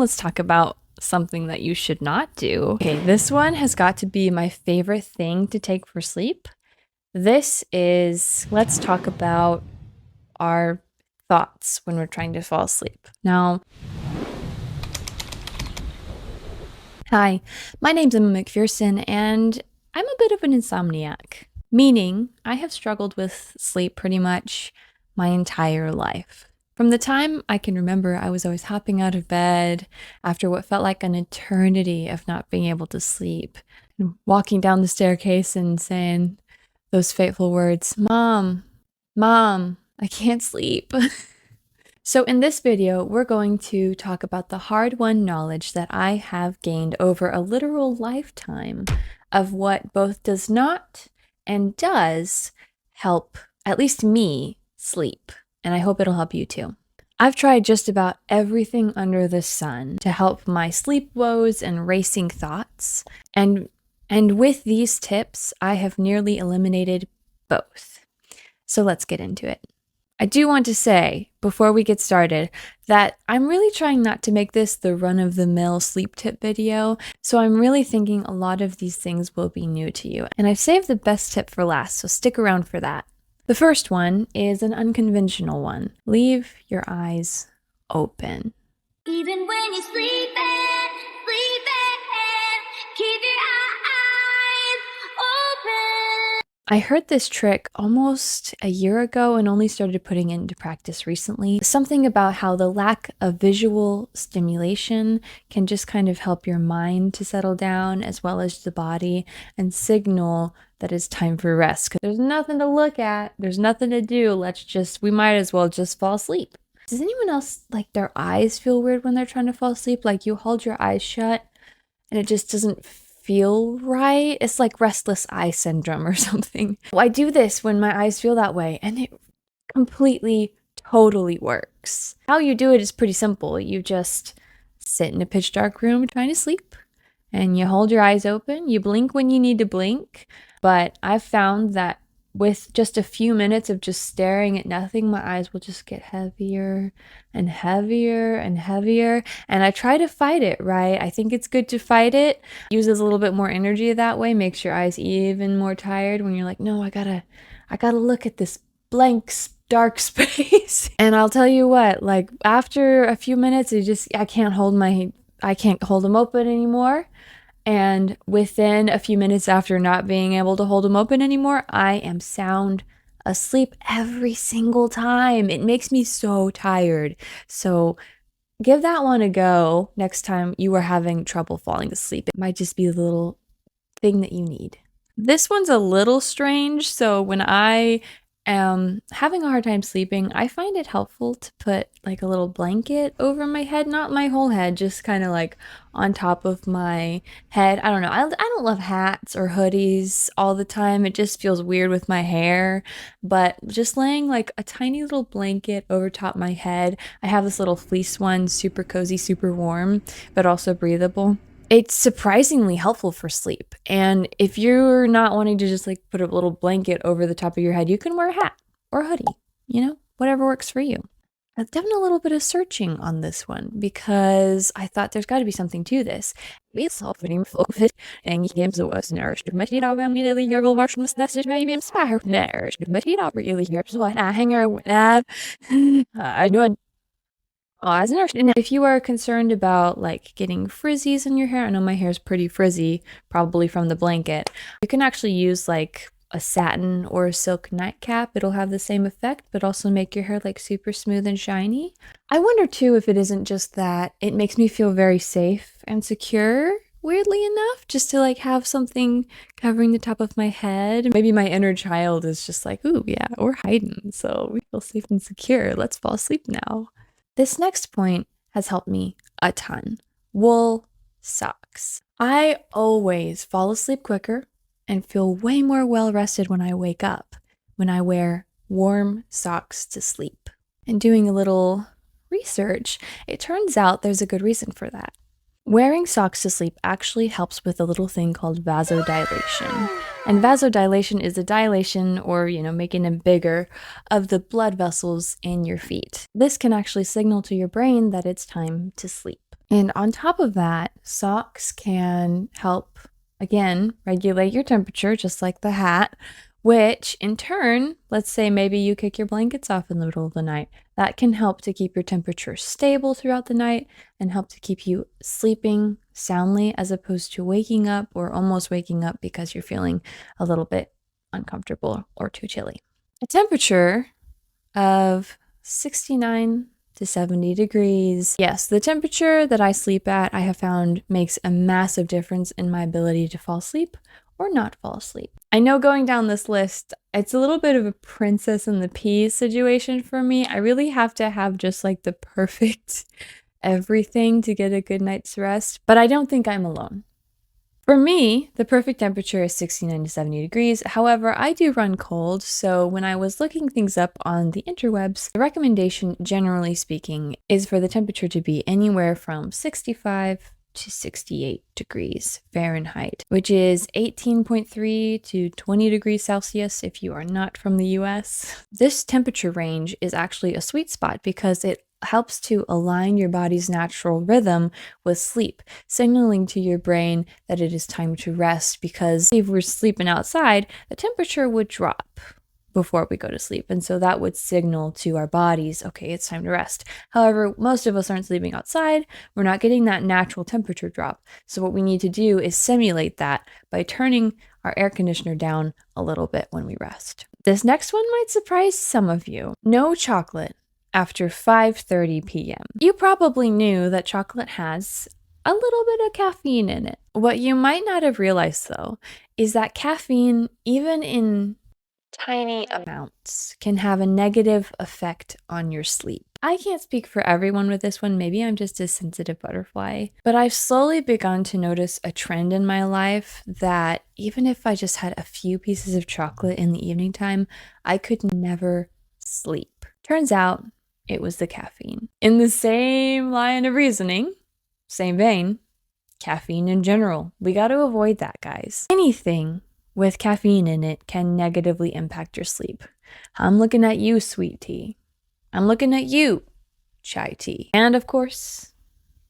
let's talk about something that you should not do. Okay, this one has got to be my favorite thing to take for sleep. Let's talk about our thoughts when we're trying to fall asleep. Now, hi, my name's Emma McPherson, and I'm a bit of an insomniac, meaning I have struggled with sleep pretty much my entire life. From the time I can remember, I was always hopping out of bed after what felt like an eternity of not being able to sleep, and walking down the staircase and saying those fateful words, "Mom, Mom, I can't sleep." So in this video, we're going to talk about the hard-won knowledge that I have gained over a literal lifetime of what both does not and does help, at least me, sleep. And I hope it'll help you too. I've tried just about everything under the sun to help my sleep woes and racing thoughts. And with these tips, I have nearly eliminated both. So let's get into it. I do want to say, before we get started, that I'm really trying not to make this the run-of-the-mill sleep tip video, so I'm really thinking a lot of these things will be new to you. And I've saved the best tip for last, so stick around for that. The first one is an unconventional one. Leave your eyes open. Even when you're sleeping, keep your eyes open. I heard this trick almost a year ago and only started putting it into practice recently. Something about how the lack of visual stimulation can just kind of help your mind to settle down as well as the body and signal that it's time for rest. 'Cause there's nothing to look at, there's nothing to do, we might as well just fall asleep. Does anyone else, like, their eyes feel weird when they're trying to fall asleep? Like, you hold your eyes shut and it just doesn't feel right. It's like restless eye syndrome or something. I do this when my eyes feel that way and it completely, totally works. How you do it is pretty simple. You just sit in a pitch dark room trying to sleep and you hold your eyes open. You blink when you need to blink. But I've found that with just a few minutes of just staring at nothing, my eyes will just get heavier and heavier and heavier. And I try to fight it, right? I think it's good to fight it. Uses a little bit more energy that way, makes your eyes even more tired when you're like, no, I gotta look at this blank, dark space. And I'll tell you what, like after a few minutes, I can't hold them open anymore. And within a few minutes after not being able to hold them open anymore, I am sound asleep every single time. It makes me so tired. So give that one a go next time you are having trouble falling asleep. It might just be the little thing that you need. This one's a little strange. So when I am having a hard time sleeping, I find it helpful to put like a little blanket over my head, not my whole head, just kind of like on top of my head. I don't know. I don't love hats or hoodies all the time. It just feels weird with my hair, but just laying like a tiny little blanket over top my head. I have this little fleece one, super cozy, super warm, but also breathable. It's surprisingly helpful for sleep. And if you're not wanting to just like put a little blanket over the top of your head, you can wear a hat or a hoodie, whatever works for you. I've done a little bit of searching on this one because I thought there's got to be something to this. If you are concerned about like getting frizzies in your hair, I know my hair is pretty frizzy, probably from the blanket. You can actually use like a satin or a silk nightcap. It'll have the same effect, but also make your hair like super smooth and shiny. I wonder too if it isn't just that it makes me feel very safe and secure, weirdly enough, just to like have something covering the top of my head. Maybe my inner child is just like, ooh, yeah, we're hiding, so we feel safe and secure. Let's fall asleep now. This next point has helped me a ton. Wool socks. I always fall asleep quicker and feel way more well-rested when I wake up when I wear warm socks to sleep. And doing a little research, it turns out there's a good reason for that. Wearing socks to sleep actually helps with a little thing called vasodilation. And vasodilation is a dilation, or, making them bigger, of the blood vessels in your feet. This can actually signal to your brain that it's time to sleep. And on top of that, socks can help, again, regulate your temperature, just like the hat, which in turn, let's say maybe you kick your blankets off in the middle of the night. That can help to keep your temperature stable throughout the night and help to keep you sleeping soundly as opposed to waking up or almost waking up because you're feeling a little bit uncomfortable or too chilly. A temperature of 69 to 70 degrees. Yes, the temperature that I sleep at, I have found makes a massive difference in my ability to fall asleep or not fall asleep. I know going down this list, it's a little bit of a princess and the peas situation for me. I really have to have just like the perfect everything to get a good night's rest, but I don't think I'm alone. For me, the perfect temperature is 69 to 70 degrees. However, I do run cold, so when I was looking things up on the interwebs, the recommendation, generally speaking, is for the temperature to be anywhere from 65 to 68 degrees Fahrenheit, which is 18.3 to 20 degrees Celsius if you are not from the US. This temperature range is actually a sweet spot because it helps to align your body's natural rhythm with sleep, signaling to your brain that it is time to rest, because if we're sleeping outside, the temperature would drop before we go to sleep. And so that would signal to our bodies, okay, it's time to rest. However, most of us aren't sleeping outside. We're not getting that natural temperature drop. So what we need to do is simulate that by turning our air conditioner down a little bit when we rest. This next one might surprise some of you. No chocolate after 5:30 p.m. You probably knew that chocolate has a little bit of caffeine in it. What you might not have realized, though, is that caffeine, even in tiny amounts, can have a negative effect on your sleep. I can't speak for everyone with this one. Maybe I'm just a sensitive butterfly, but I've slowly begun to notice a trend in my life that even if I just had a few pieces of chocolate in the evening time, I could never sleep. Turns out it was the caffeine. In the same line of reasoning, same vein, caffeine in general. We got to avoid that, guys. Anything with caffeine in it can negatively impact your sleep. I'm looking at you, sweet tea. I'm looking at you, chai tea. And of course,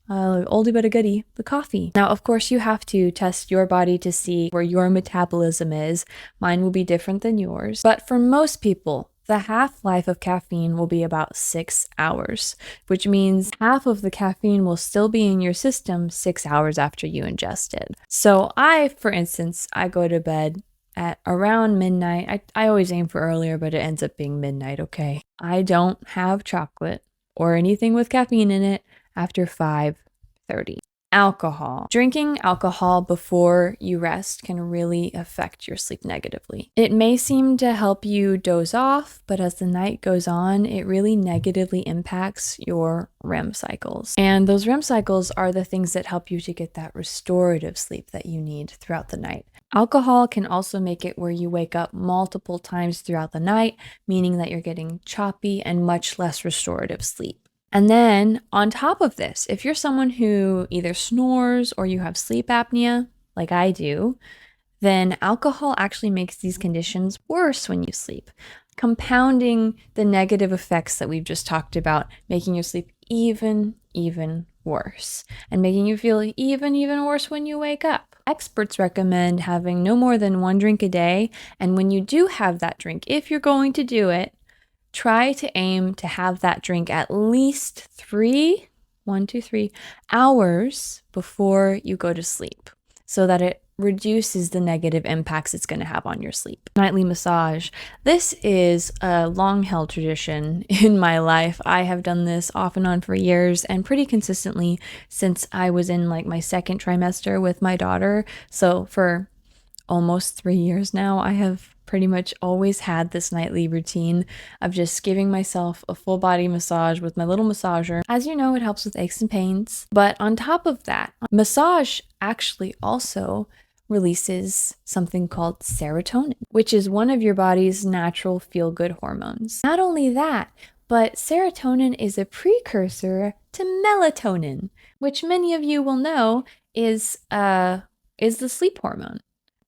oldie but a goodie, the coffee. Now, of course, you have to test your body to see where your metabolism is. Mine will be different than yours. But for most people, the half-life of caffeine will be about 6 hours, which means half of the caffeine will still be in your system 6 hours after you ingest it. So for instance, I go to bed at around midnight. I always aim for earlier, but it ends up being midnight, okay? I don't have chocolate or anything with caffeine in it after 5:30. Alcohol. Drinking alcohol before you rest can really affect your sleep negatively. It may seem to help you doze off, but as the night goes on, it really negatively impacts your REM cycles. And those REM cycles are the things that help you to get that restorative sleep that you need throughout the night. Alcohol can also make it where you wake up multiple times throughout the night, meaning that you're getting choppy and much less restorative sleep. And then on top of this, if you're someone who either snores or you have sleep apnea, like I do, then alcohol actually makes these conditions worse when you sleep, compounding the negative effects that we've just talked about, making your sleep even worse and making you feel even worse when you wake up. Experts recommend having no more than 1 drink a day, and when you do have that drink, if you're going to do it, try to aim to have that drink at least 3 hours before you go to sleep so that it reduces the negative impacts it's going to have on your sleep. Nightly massage. This is a long-held tradition in my life. I have done this off and on for years and pretty consistently since I was in like my second trimester with my daughter. So for almost 3 years now, I have pretty much always had this nightly routine of just giving myself a full body massage with my little massager. As you know, it helps with aches and pains. But on top of that, massage actually also releases something called serotonin, which is one of your body's natural feel-good hormones. Not only that, but serotonin is a precursor to melatonin, which many of you will know is the sleep hormone.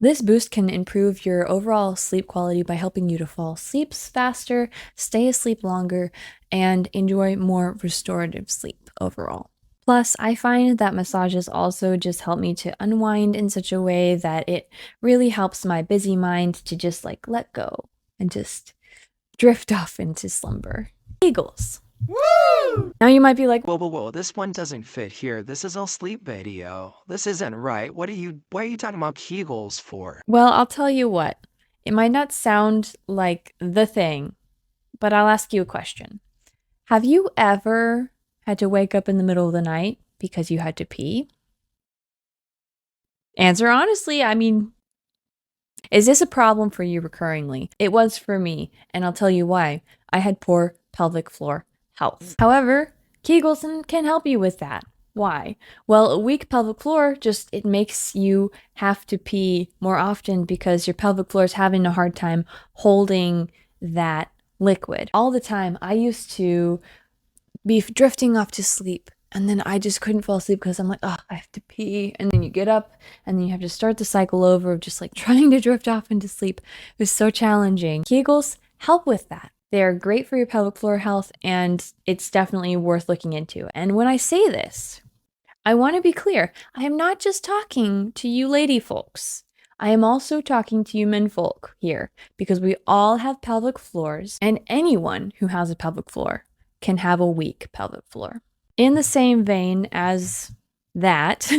This boost can improve your overall sleep quality by helping you to fall asleep faster, stay asleep longer, and enjoy more restorative sleep overall. Plus, I find that massages also just help me to unwind in such a way that it really helps my busy mind to just like let go and just drift off into slumber. Eagles. Woo! Now you might be like, Whoa, this one doesn't fit here. This is a sleep video. This isn't right. Why are you talking about Kegels for? well, I'll tell you what. It might not sound like the thing, but I'll ask you a question. Have you ever had to wake up in the middle of the night because you had to pee? Answer honestly. I mean, is this a problem for you recurringly? It was for me, and I'll tell you why. I had poor pelvic floor health. However, Kegels can help you with that. Why? Well, a weak pelvic floor just it makes you have to pee more often because your pelvic floor is having a hard time holding that liquid. All the time, I used to be drifting off to sleep. And then I just couldn't fall asleep because I'm like, oh, I have to pee. And then you get up and then you have to start the cycle over of just like trying to drift off into sleep. It was so challenging. Kegels help with that. They're great for your pelvic floor health and it's definitely worth looking into. And when I say this, I want to be clear. I am not just talking to you lady folks. I am also talking to you men folk here because we all have pelvic floors and anyone who has a pelvic floor can have a weak pelvic floor. In the same vein as that,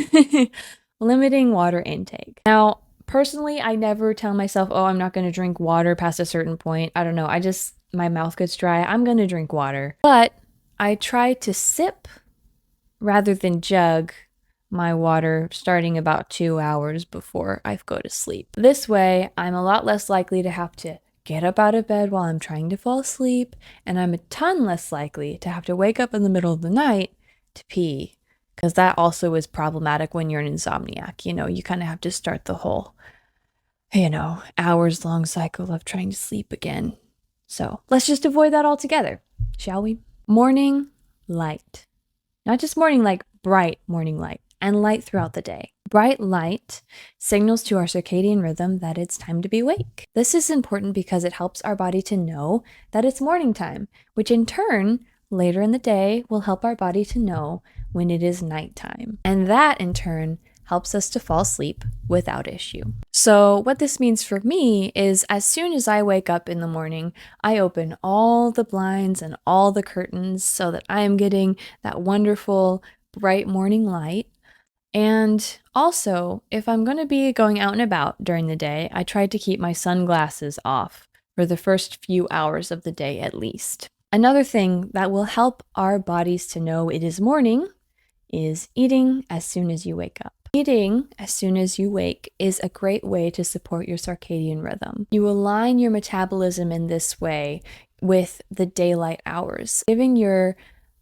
limiting water intake. Now, personally, I never tell myself, oh, I'm not going to drink water past a certain point. I don't know. My mouth gets dry. I'm going to drink water. But I try to sip rather than jug my water starting about 2 hours before I go to sleep. This way, I'm a lot less likely to have to get up out of bed while I'm trying to fall asleep, and I'm a ton less likely to have to wake up in the middle of the night to pee, because that also is problematic when you're an insomniac. You kind of have to start the whole, hours long cycle of trying to sleep again. So let's just avoid that altogether, shall we? Morning light. Not just morning light, bright morning light, and light throughout the day. Bright light signals to our circadian rhythm that it's time to be awake. This is important because it helps our body to know that it's morning time, which in turn, later in the day, will help our body to know when it is nighttime. And that in turn helps us to fall asleep without issue. So what this means for me is as soon as I wake up in the morning, I open all the blinds and all the curtains so that I am getting that wonderful bright morning light. And also, if I'm going to be going out and about during the day, I try to keep my sunglasses off for the first few hours of the day at least. Another thing that will help our bodies to know it is morning is eating as soon as you wake up. Eating as soon as you wake is a great way to support your circadian rhythm. You align your metabolism in this way with the daylight hours, giving your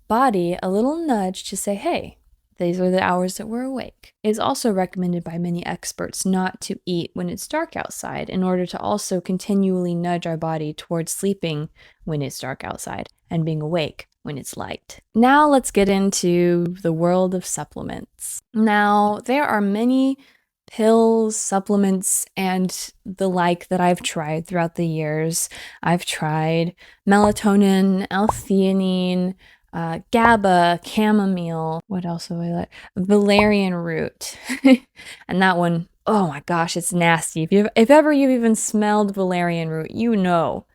body a little nudge to say, hey, these are the hours that we're awake. It is also recommended by many experts not to eat when it's dark outside in order to also continually nudge our body towards sleeping when it's dark outside and being awake when it's light. Now let's get into the world of supplements. Now, there are many pills, supplements, and the like that I've tried throughout the years. I've tried melatonin, L-theanine, GABA, chamomile, what else have I like? Valerian root. And that one, oh my gosh, it's nasty. If ever you've even smelled valerian root, you know.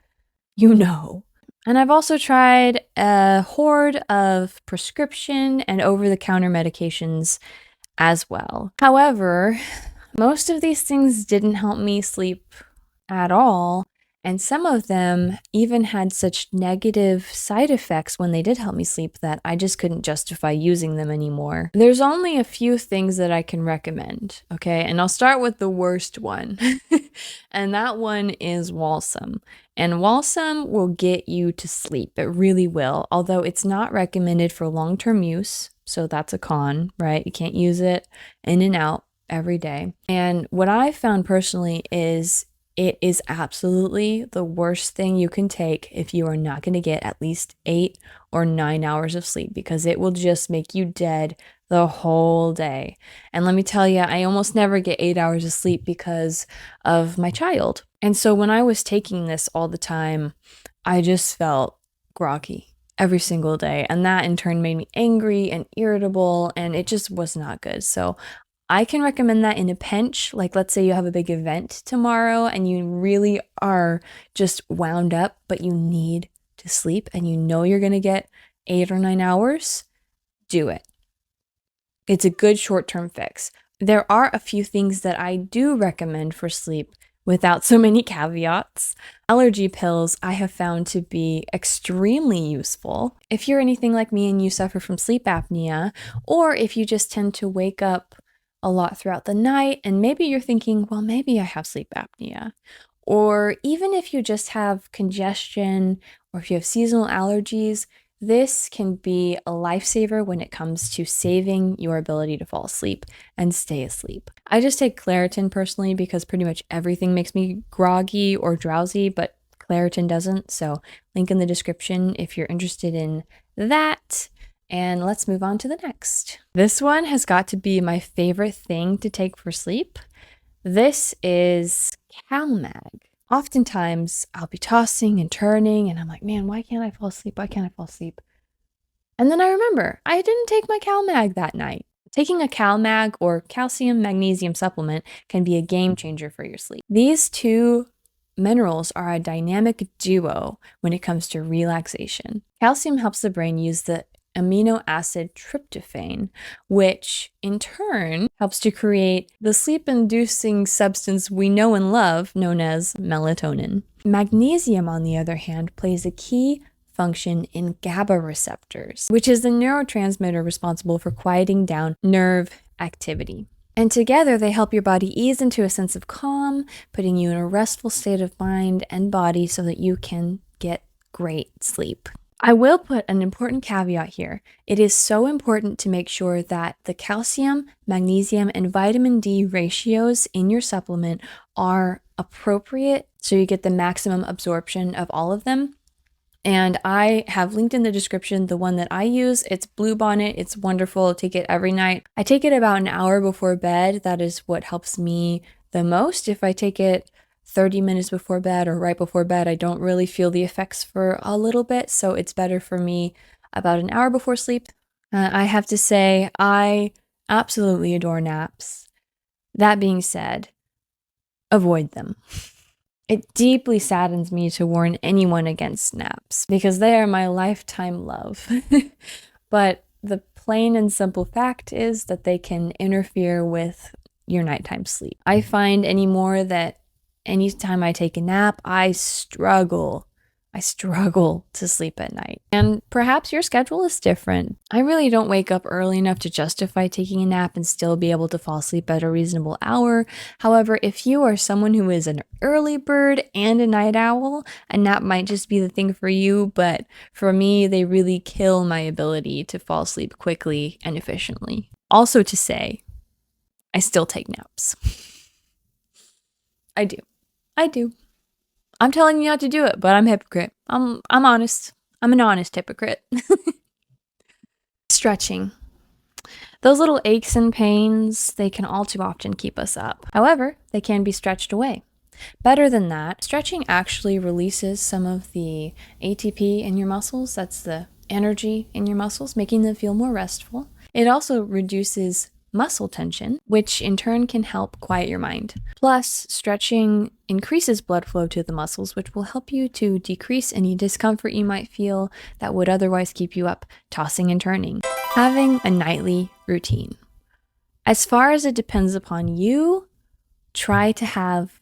And I've also tried a horde of prescription and over-the-counter medications as well. However, most of these things didn't help me sleep at all. And some of them even had such negative side effects when they did help me sleep that I just couldn't justify using them anymore. There's only a few things that I can recommend, okay? And I'll start with the worst one. And that one is Walsum. And Walsum will get you to sleep. It really will, although it's not recommended for long-term use. So that's a con, right? You can't use it in and out every day. And what I found personally is it is absolutely the worst thing you can take if you are not going to get at least 8 or 9 hours of sleep, because it will just make you dead the whole day. And let me tell you, I almost never get 8 hours of sleep because of my child. And so when I was taking this all the time, I just felt groggy every single day. And that in turn made me angry and irritable, and it just was not good. So I can recommend that in a pinch. Like, let's say you have a big event tomorrow and you really are just wound up, but you need to sleep and you know you're going to get 8 or 9 hours, do it. It's a good short-term fix. There are a few things that I do recommend for sleep without so many caveats. Allergy pills I have found to be extremely useful. If you're anything like me and you suffer from sleep apnea, or if you just tend to wake up a lot throughout the night and maybe you're thinking, well, maybe I have sleep apnea. Or even if you just have congestion or if you have seasonal allergies, this can be a lifesaver when it comes to saving your ability to fall asleep and stay asleep. I just take Claritin personally because pretty much everything makes me groggy or drowsy, but Claritin doesn't. So link in the description if you're interested in that. And let's move on to the next. This one has got to be my favorite thing to take for sleep. This is CalMag. Oftentimes, I'll be tossing and turning, and I'm like, man, why can't I fall asleep? Why can't I fall asleep? And then I remember, I didn't take my CalMag that night. Taking a CalMag or calcium magnesium supplement can be a game changer for your sleep. These two minerals are a dynamic duo when it comes to relaxation. Calcium helps the brain use the amino acid tryptophan, which in turn helps to create the sleep-inducing substance we know and love, known as melatonin. Magnesium, on the other hand, plays a key function in GABA receptors, which is the neurotransmitter responsible for quieting down nerve activity. And together, they help your body ease into a sense of calm, putting you in a restful state of mind and body so that you can get great sleep. I will put an important caveat here. It is so important to make sure that the calcium, magnesium, and vitamin D ratios in your supplement are appropriate so you get the maximum absorption of all of them. And I have linked in the description the one that I use. It's Bluebonnet. It's wonderful. Take it every night. I take it about an hour before bed. That is what helps me the most. If I take it 30 minutes before bed or right before bed, I don't really feel the effects for a little bit, so it's better for me about an hour before sleep. I have to say, I absolutely adore naps. That being said, avoid them. It deeply saddens me to warn anyone against naps because they are my lifetime love. But the plain and simple fact is that they can interfere with your nighttime sleep. I find anymore that anytime I take a nap, I struggle to sleep at night. And perhaps your schedule is different. I really don't wake up early enough to justify taking a nap and still be able to fall asleep at a reasonable hour. However, if you are someone who is an early bird and a night owl, a nap might just be the thing for you, but for me, they really kill my ability to fall asleep quickly and efficiently. Also to say, I still take naps. I do. I'm telling you not to do it, but I'm a hypocrite. I'm honest. I'm an honest hypocrite. Stretching. Those little aches and pains, they can all too often keep us up. However, they can be stretched away. Better than that, stretching actually releases some of the ATP in your muscles. That's the energy in your muscles, making them feel more restful. It also reduces muscle tension, which in turn can help quiet your mind. Plus, stretching increases blood flow to the muscles, which will help you to decrease any discomfort you might feel that would otherwise keep you up tossing and turning. Having a nightly routine. As far as it depends upon you, try to have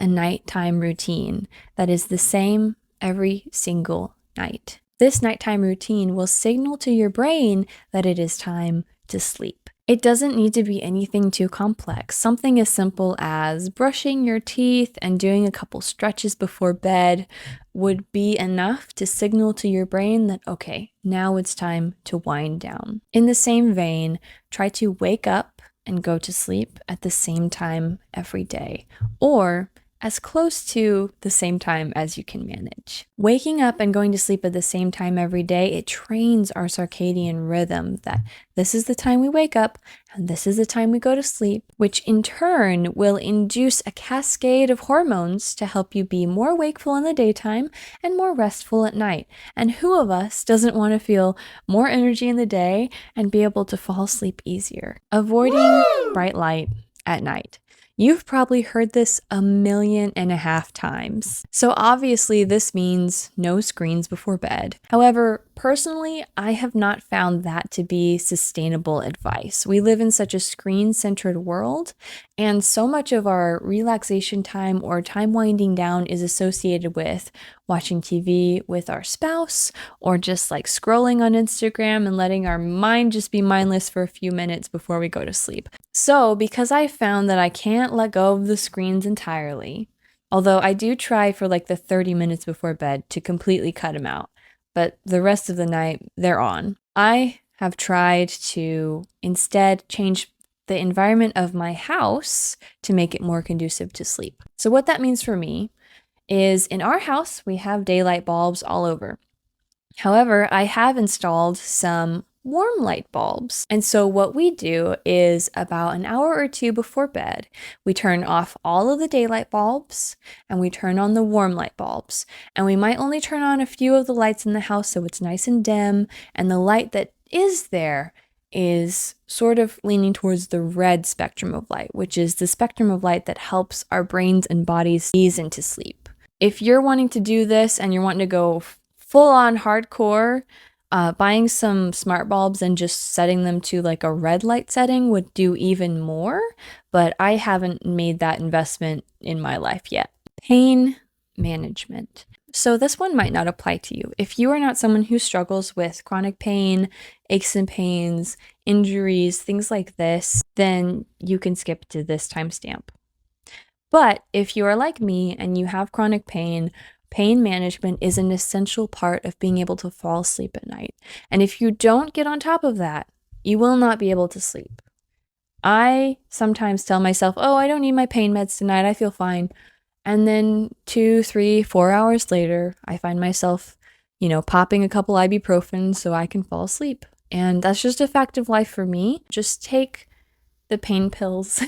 a nighttime routine that is the same every single night. This nighttime routine will signal to your brain that it is time to sleep. It doesn't need to be anything too complex. Something as simple as brushing your teeth and doing a couple stretches before bed would be enough to signal to your brain that, okay, now it's time to wind down. In the same vein, try to wake up and go to sleep at the same time every day, or as close to the same time as you can manage. Waking up and going to sleep at the same time every day, it trains our circadian rhythm that this is the time we wake up and this is the time we go to sleep, which in turn will induce a cascade of hormones to help you be more wakeful in the daytime and more restful at night. And who of us doesn't want to feel more energy in the day and be able to fall asleep easier? Avoiding bright light at night. You've probably heard this 1.5 million times. So obviously this means no screens before bed. However, personally, I have not found that to be sustainable advice. We live in such a screen-centered world, and so much of our relaxation time or time winding down is associated with watching TV with our spouse or just like scrolling on Instagram and letting our mind just be mindless for a few minutes before we go to sleep. So, because I found that I can't let go of the screens entirely, although I do try for like the 30 minutes before bed to completely cut them out, but the rest of the night they're on. I have tried to instead change the environment of my house to make it more conducive to sleep. So what that means for me is in our house, we have daylight bulbs all over. However, I have installed some warm light bulbs. And so what we do is about an hour or two before bed, we turn off all of the daylight bulbs and we turn on the warm light bulbs. And we might only turn on a few of the lights in the house so it's nice and dim, and the light that is there is sort of leaning towards the red spectrum of light, which is the spectrum of light that helps our brains and bodies ease into sleep. If you're wanting to do this and you're wanting to go full on hardcore, buying some smart bulbs and just setting them to like a red light setting would do even more, but I haven't made that investment in my life yet. Pain management. So this one might not apply to you. If you are not someone who struggles with chronic pain, aches and pains, injuries, things like this, then you can skip to this timestamp. But if you are like me and you have chronic pain, pain management is an essential part of being able to fall asleep at night. And if you don't get on top of that, you will not be able to sleep. I sometimes tell myself, oh, I don't need my pain meds tonight, I feel fine. And then 2, 3, 4 hours later, I find myself, popping a couple ibuprofen so I can fall asleep. And that's just a fact of life for me. Just take the pain pills.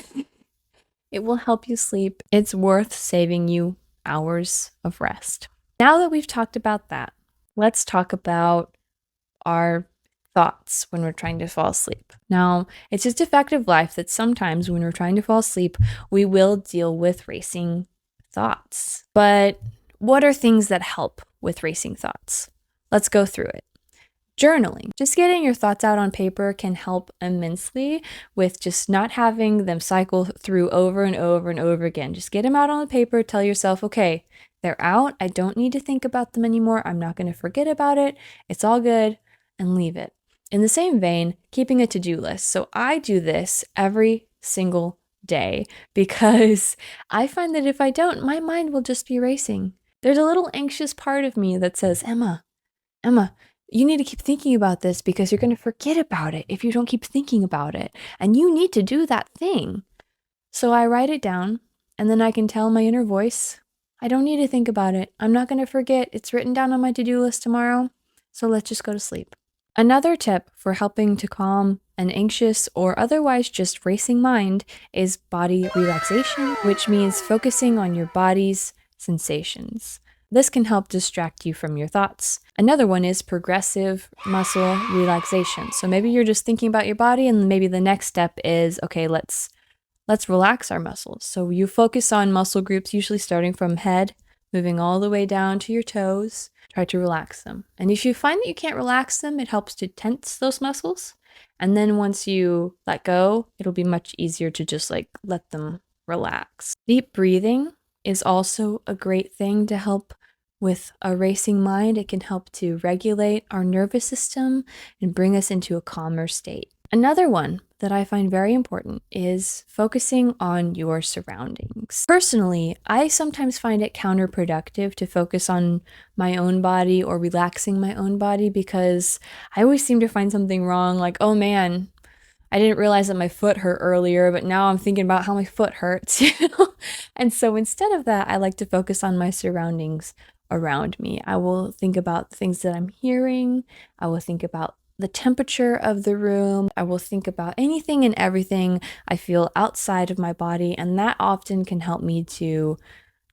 It will help you sleep. It's worth saving you hours of rest. Now that we've talked about that, let's talk about our thoughts when we're trying to fall asleep. Now, it's just a fact of life that sometimes when we're trying to fall asleep, we will deal with racing thoughts. But what are things that help with racing thoughts? Let's go through it. Journaling. Just getting your thoughts out on paper can help immensely with just not having them cycle through over and over and over again. Just get them out on the paper, tell yourself, okay, they're out. I don't need to think about them anymore. I'm not going to forget about it. It's all good, and leave it. In the same vein, keeping a to-do list. So I do this every single day because I find that if I don't, my mind will just be racing. There's a little anxious part of me that says, Emma, you need to keep thinking about this because you're going to forget about it if you don't keep thinking about it. And you need to do that thing. So I write it down, and then I can tell my inner voice, I don't need to think about it. I'm not going to forget. It's written down on my to-do list tomorrow. So let's just go to sleep. Another tip for helping to calm an anxious or otherwise just racing mind is body relaxation, which means focusing on your body's sensations. This can help distract you from your thoughts. Another one is progressive muscle relaxation. So maybe you're just thinking about your body, and maybe the next step is, okay, let's relax our muscles. So you focus on muscle groups, usually starting from head, moving all the way down to your toes. Try to relax them. And if you find that you can't relax them, it helps to tense those muscles. And then once you let go, it'll be much easier to just let them relax. Deep breathing is also a great thing to help with a racing mind. It can help to regulate our nervous system and bring us into a calmer state. Another one that I find very important is focusing on your surroundings. Personally, I sometimes find it counterproductive to focus on my own body or relaxing my own body because I always seem to find something wrong, like, oh man, I didn't realize that my foot hurt earlier, but now I'm thinking about how my foot hurts, you know? And so instead of that, I like to focus on my surroundings around me. I will think about things that I'm hearing. I will think about the temperature of the room. I will think about anything and everything I feel outside of my body, and that often can help me to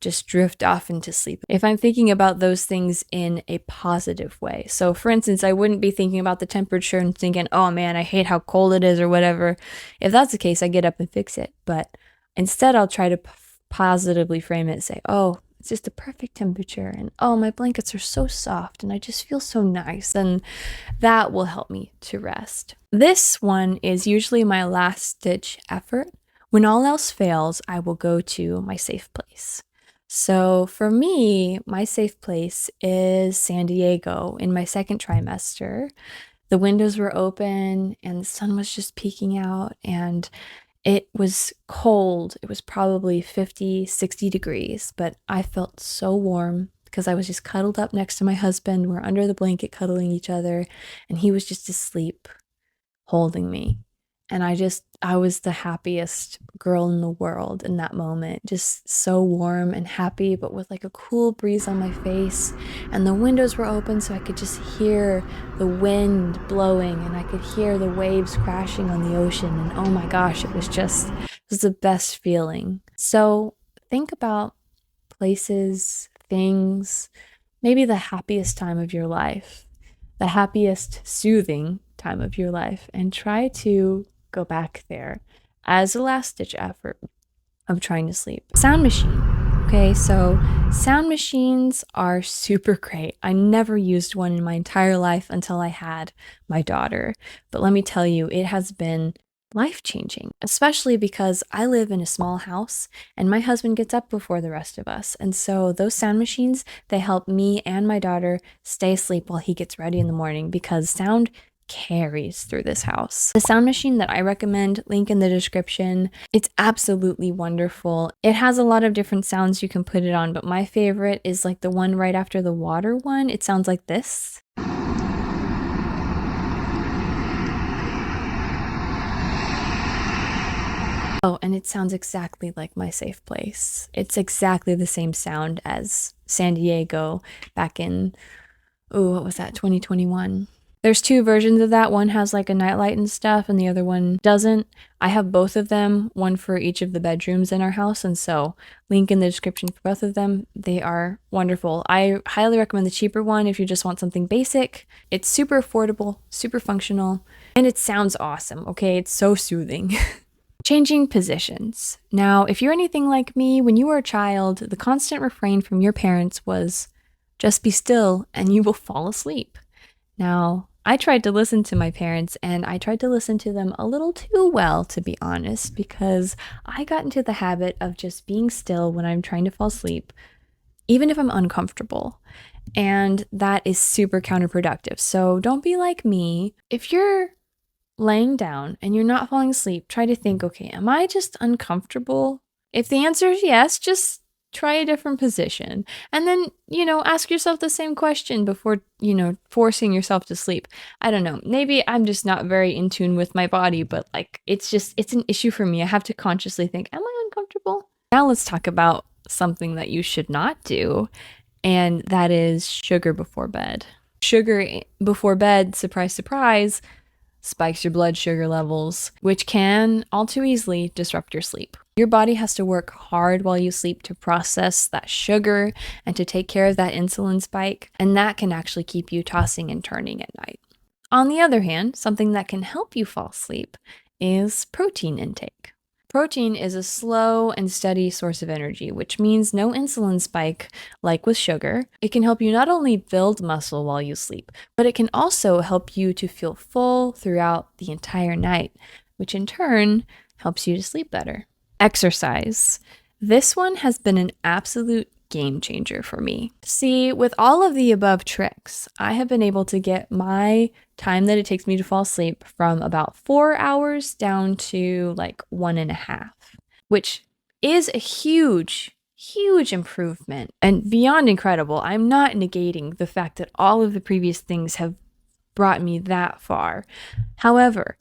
just drift off into sleep if I'm thinking about those things in a positive way. So, for instance, I wouldn't be thinking about the temperature and thinking, oh man, I hate how cold it is or whatever. If that's the case, I get up and fix it. But instead, I'll try to positively frame it and say, oh, it's just the perfect temperature. And oh, my blankets are so soft and I just feel so nice. And that will help me to rest. This one is usually my last ditch effort. When all else fails, I will go to my safe place. So for me, my safe place is San Diego in my second trimester. The windows were open and the sun was just peeking out, and it was cold. It was probably 50, 60 degrees, but I felt so warm because I was just cuddled up next to my husband. We're under the blanket cuddling each other, and he was just asleep holding me. And I was the happiest girl in the world in that moment. Just so warm and happy, but with like a cool breeze on my face. And the windows were open, so I could just hear the wind blowing and I could hear the waves crashing on the ocean. And oh my gosh, it was the best feeling. So think about places, things, maybe the happiest time of your life, the happiest, soothing time of your life, and try to go back there as a last ditch effort of trying to sleep. Sound machine. Okay, so sound machines are super great. I never used one in my entire life until I had my daughter. But let me tell you, it has been life-changing, especially because I live in a small house and my husband gets up before the rest of us. And so those sound machines, they help me and my daughter stay asleep while he gets ready in the morning, because sound carries through this house. The sound machine that I recommend, link in the description. It's absolutely wonderful. It has a lot of different sounds you can put it on, but my favorite is like the one right after the water one. It sounds like this. Oh, and it sounds exactly like my safe place. It's exactly the same sound as San Diego back in, what was that, 2021. There's two versions of that. One has like a nightlight and stuff, and the other one doesn't. I have both of them, one for each of the bedrooms in our house, and so link in the description for both of them. They are wonderful. I highly recommend the cheaper one if you just want something basic. It's super affordable, super functional, and it sounds awesome, okay? It's so soothing. Changing positions. Now, if you're anything like me, when you were a child, the constant refrain from your parents was, just be still and you will fall asleep. Now, I tried to listen to my parents, and I tried to listen to them a little too well, to be honest, because I got into the habit of just being still when I'm trying to fall asleep, even if I'm uncomfortable. And that is super counterproductive. So don't be like me. If you're laying down and you're not falling asleep, try to think, okay, am I just uncomfortable? If the answer is yes, just try a different position. And then, ask yourself the same question before, forcing yourself to sleep. I don't know. Maybe I'm just not very in tune with my body, but like, it's an issue for me. I have to consciously think, am I uncomfortable? Now let's talk about something that you should not do, and that is sugar before bed. Sugar before bed, surprise, surprise, spikes your blood sugar levels, which can all too easily disrupt your sleep. Your body has to work hard while you sleep to process that sugar and to take care of that insulin spike, and that can actually keep you tossing and turning at night. On the other hand, something that can help you fall asleep is protein intake. Protein is a slow and steady source of energy, which means no insulin spike like with sugar. It can help you not only build muscle while you sleep, but it can also help you to feel full throughout the entire night, which in turn helps you to sleep better. Exercise. This one has been an absolute game changer for me. See, with all of the above tricks, I have been able to get my time that it takes me to fall asleep from about 4 hours down to like 1.5, which is a huge, huge improvement and beyond incredible. I'm not negating the fact that all of the previous things have brought me that far. However,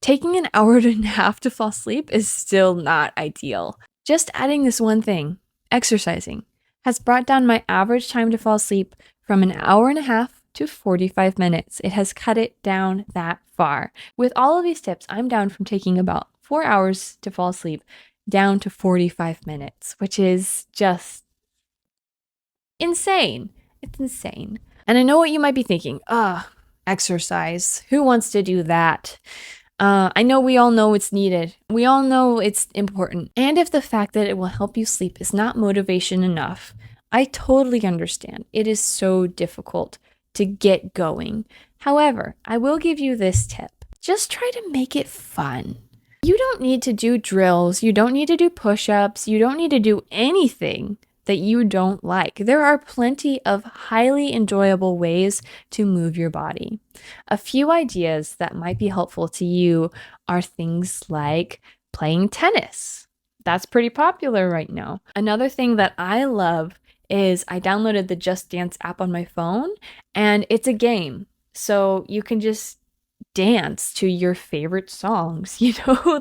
taking an hour and a half to fall asleep is still not ideal. Just adding this one thing, exercising, has brought down my average time to fall asleep from an hour and a half to 45 minutes. It has cut it down that far. With all of these tips, I'm down from taking about 4 hours to fall asleep down to 45 minutes, which is just insane. It's insane. And I know what you might be thinking. Exercise. Who wants to do that? I know we all know it's needed. We all know it's important. And if the fact that it will help you sleep is not motivation enough, I totally understand. It is so difficult to get going. However, I will give you this tip. Just try to make it fun. You don't need to do drills. You don't need to do push-ups. You don't need to do anything that you don't like. There are plenty of highly enjoyable ways to move your body. A few ideas that might be helpful to you are things like playing tennis. That's pretty popular right now. Another thing that I love is I downloaded the Just Dance app on my phone, and it's a game. So you can just dance to your favorite songs,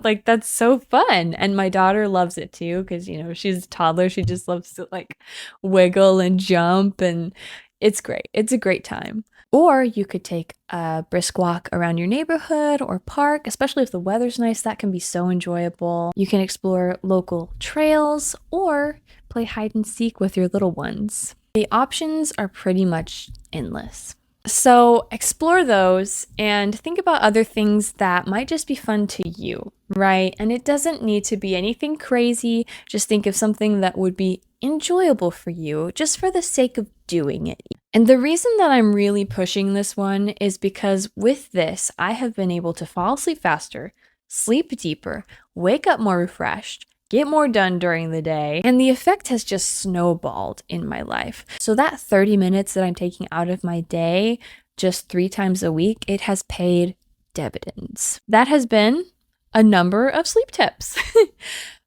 like that's so fun. And my daughter loves it too, because she's a toddler. She just loves to like wiggle and jump, and it's great. It's a great time. Or you could take a brisk walk around your neighborhood or park, especially if the weather's nice. That can be so enjoyable. You can explore local trails or play hide and seek with your little ones. The options are pretty much endless. So explore those and think about other things that might just be fun to you, right? And it doesn't need to be anything crazy. Just think of something that would be enjoyable for you just for the sake of doing it. And the reason that I'm really pushing this one is because with this, I have been able to fall asleep faster, sleep deeper, wake up more refreshed, get more done during the day, and the effect has just snowballed in my life. So that 30 minutes that I'm taking out of my day just 3 times a week, it has paid dividends. That has been a number of sleep tips.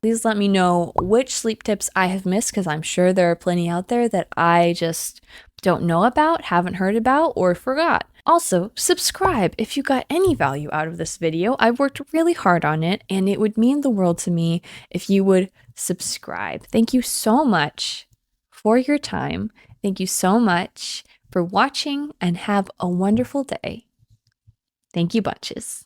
Please let me know which sleep tips I have missed, because I'm sure there are plenty out there that I just don't know about, haven't heard about, or forgot. Also, subscribe if you got any value out of this video. I've worked really hard on it, and it would mean the world to me if you would subscribe. Thank you so much for your time. Thank you so much for watching, and have a wonderful day. Thank you bunches.